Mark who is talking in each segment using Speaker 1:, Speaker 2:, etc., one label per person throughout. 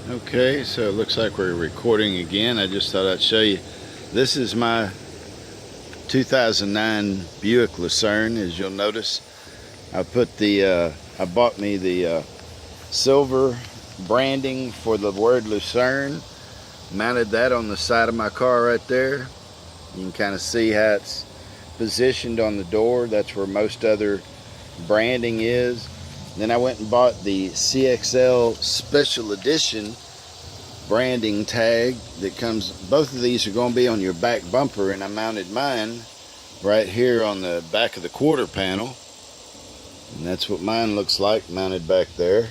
Speaker 1: Okay, so it looks like we're recording again. I just thought I'd show you. This is my 2009 Buick Lucerne. As you'll notice, I bought me the silver branding for the word Lucerne. Mounted that on the side of my car right there. You can kind of see how it's positioned on the door. That's where most other branding is. Then I went and bought the CXL Special Edition branding tag that comes. Both of these are going to be on your back bumper, and I mounted mine right here on the back of the quarter panel, and that's what mine looks like mounted back there.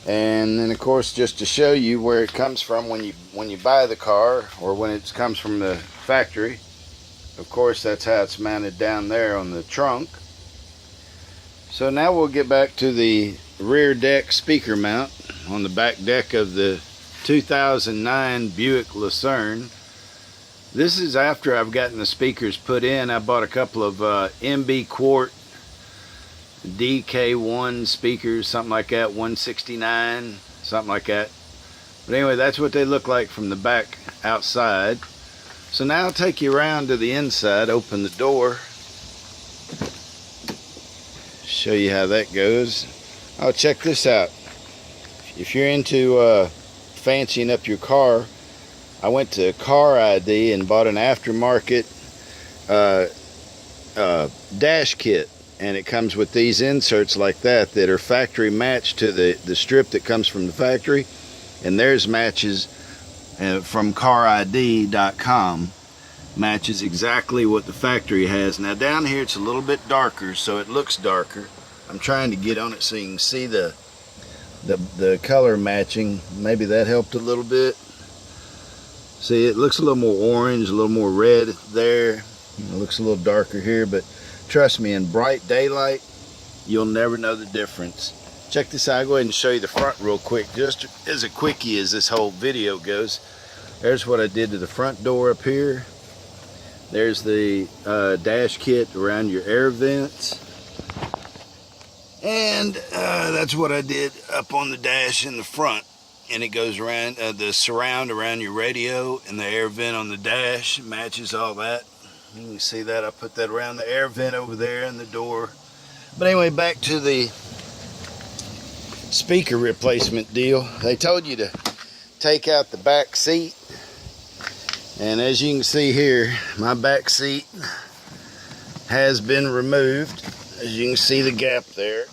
Speaker 1: And then of course, just to show you where it comes from when you buy the car, or when it comes from the factory. Of course, that's how it's mounted down there on the trunk. So now we'll get back to the rear deck speaker mount on the back deck of the 2009 Buick Lucerne. This is after I've gotten the speakers put in. I bought a couple of MB Quart DK1 speakers, something like that, 169, something like that. But anyway, that's what they look like from the back outside. So now I'll take you around to the inside, open the door, show you how that goes. Oh, check this out. If you're into fancying up your car, I went to Car ID and bought an aftermarket dash kit. And it comes with these inserts like that are factory matched to the strip that comes from the factory. And theirs matches from carid.com, matches exactly what the factory has. Now down here it's a little bit darker, so it looks darker. I'm trying to get on it so you can see the color matching. Maybe that helped a little bit. See, it looks a little more orange, a little more red there. It looks a little darker here, but trust me, in bright daylight you'll never know the difference. Check this out. I'll go ahead and show you the front real quick, just as a quickie as this whole video goes. There's what I did to the front door up here. There's the dash kit around your air vents. And that's what I did up on the dash in the front. And it goes around the surround around your radio, and the air vent on the dash matches all that. You can see that I put that around the air vent over there and the door. But anyway, back to the speaker replacement deal. They told you to take out the back seat, and as you can see here, my back seat has been removed. As you can see the gap there,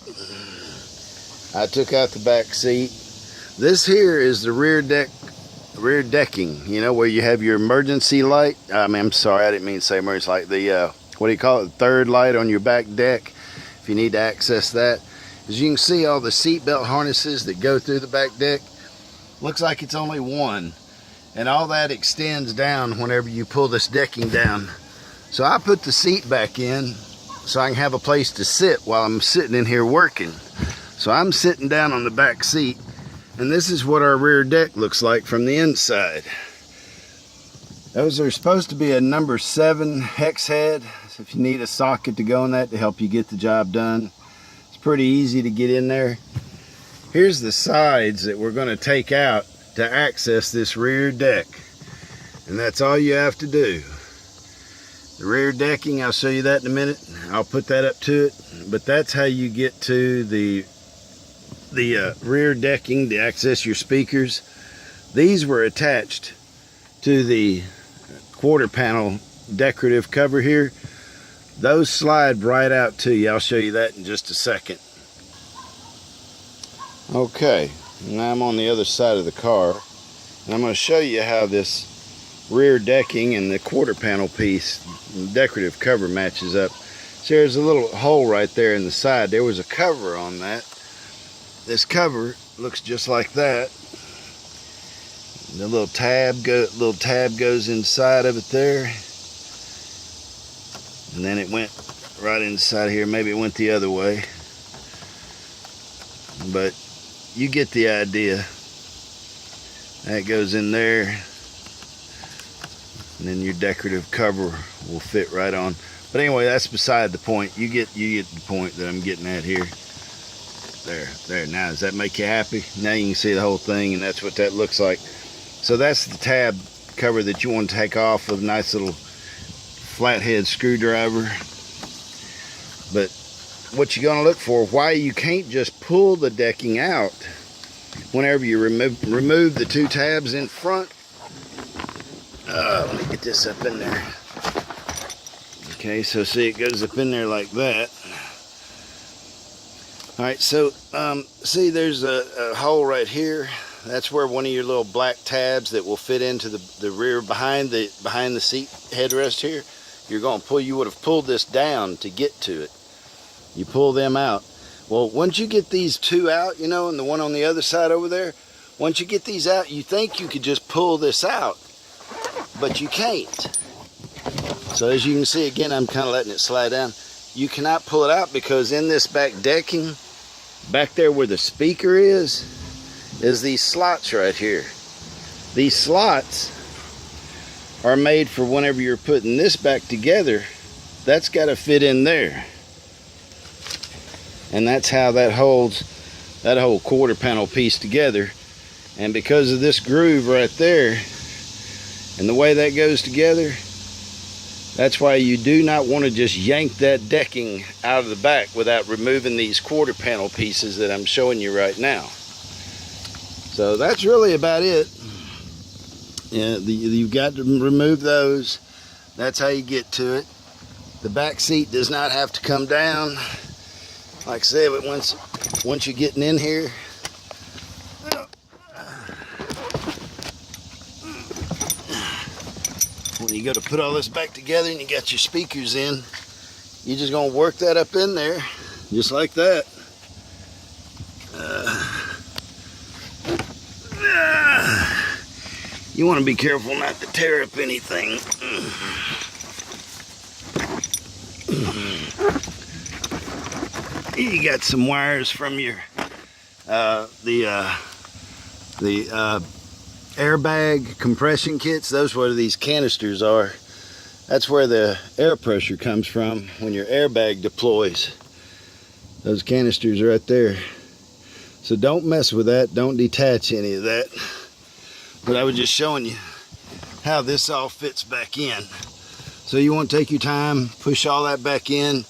Speaker 1: I took out the back seat. This here is the rear decking, you know, where you have your emergency light. I'm sorry, I didn't mean to say emergency light. The what do you call it, the third light on your back deck, if you need to access that. As you can see, all the seat belt harnesses that go through the back deck, looks like it's only one, and all that extends down whenever you pull this decking down. So I put the seat back in so I can have a place to sit while I'm sitting in here working. So I'm sitting down on the back seat, and this is what our rear deck looks like from the inside. Those are supposed to be a number 7 hex head, so if you need a socket to go in that to help you get the job done, it's pretty easy to get in there. Here's the sides that we're going to take out to access this rear deck, and that's all you have to do. The rear decking, I'll show you that in a minute. I'll put that up to it, but that's how you get to the rear decking to access your speakers. These were attached to the quarter panel decorative cover here. Those slide right out to you. I'll show you that in just a second. Okay, now I'm on the other side of the car, and I'm going to show you how this rear decking and the quarter panel piece, decorative cover, matches up. So there's a little hole right there in the side. There was a cover on that. This cover looks just like that. The little tab goes inside of it there, and then it went right inside here. Maybe it went the other way, but you get the idea. That goes in there, and then your decorative cover will fit right on. But anyway, that's beside the point. You get the point that I'm getting at here. There. Now, does that make you happy? Now you can see the whole thing, and that's what that looks like. So that's the tab cover that you want to take off with a nice little flathead screwdriver. But what you're going to look for, why you can't just pull the decking out whenever you remove the two tabs in front. Let me get this up in there. Okay, so see, it goes up in there like that. All right, so see, there's a hole right here. That's where one of your little black tabs that will fit into the rear behind the seat headrest here. You're going to pull. You would have pulled this down to get to it. You pull them out. Well, once you get these two out, you know, and the one on the other side over there, once you get these out, you think you could just pull this out, but you can't. So as you can see, again, I'm kind of letting it slide down. You cannot pull it out because in this back decking, back there where the speaker is these slots right here. These slots are made for whenever you're putting this back together, that's got to fit in there. And that's how that holds that whole quarter panel piece together. And because of this groove right there and the way that goes together, that's why you do not want to just yank that decking out of the back without removing these quarter panel pieces that I'm showing you right now. So that's really about it. Yeah, you've got to remove those. That's how you get to it. The back seat does not have to come down. Like I said, but once you're getting in here, when you go to put all this back together and you got your speakers in, you're just gonna work that up in there, just like that. You want to be careful not to tear up anything. You got some wires from your airbag compression kits. Those where these canisters are. That's where the air pressure comes from when your airbag deploys. Those canisters right there. So don't mess with that. Don't detach any of that. But I was just showing you how this all fits back in. So you want to take your time, push all that back in,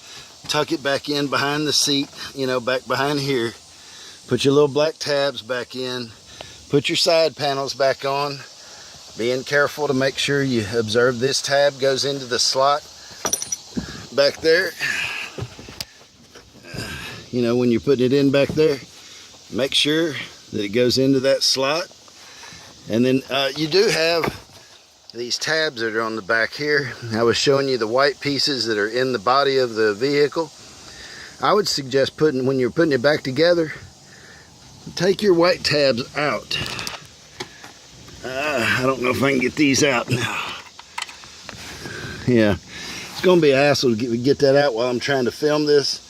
Speaker 1: tuck it back in behind the seat, you know, back behind here. Put your little black tabs back in. Put your side panels back on. Being careful to make sure you observe this tab goes into the slot back there. You know, when you're putting it in back there, make sure that it goes into that slot. And then you do have these tabs that are on the back here. I was showing you the white pieces that are in the body of the vehicle. I would suggest when you're putting it back together, take your white tabs out. I don't know if I can get these out now. Yeah, it's gonna be a hassle to get that out while I'm trying to film this.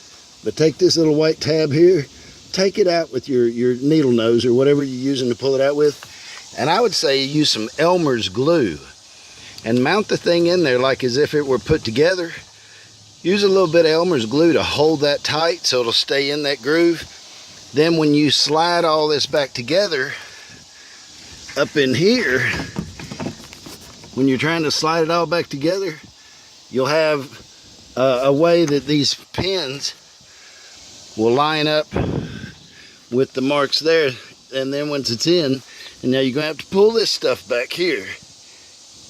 Speaker 1: But take this little white tab here, take it out with your needle nose or whatever you're using to pull it out with. And I would say use some Elmer's glue and mount the thing in there like as if it were put together. Use a little bit of Elmer's glue to hold that tight so it'll stay in that groove. Then when you slide all this back together up in here, when you're trying to slide it all back together, you'll have a way that these pins will line up with the marks there. And then once it's in, and now you're going to have to pull this stuff back here.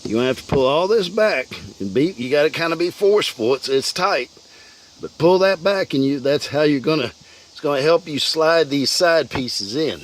Speaker 1: You're going to have to pull all this back. And you got to kind of be forceful. It's tight. But pull that back and that's how you're going to, it's going to help you slide these side pieces in.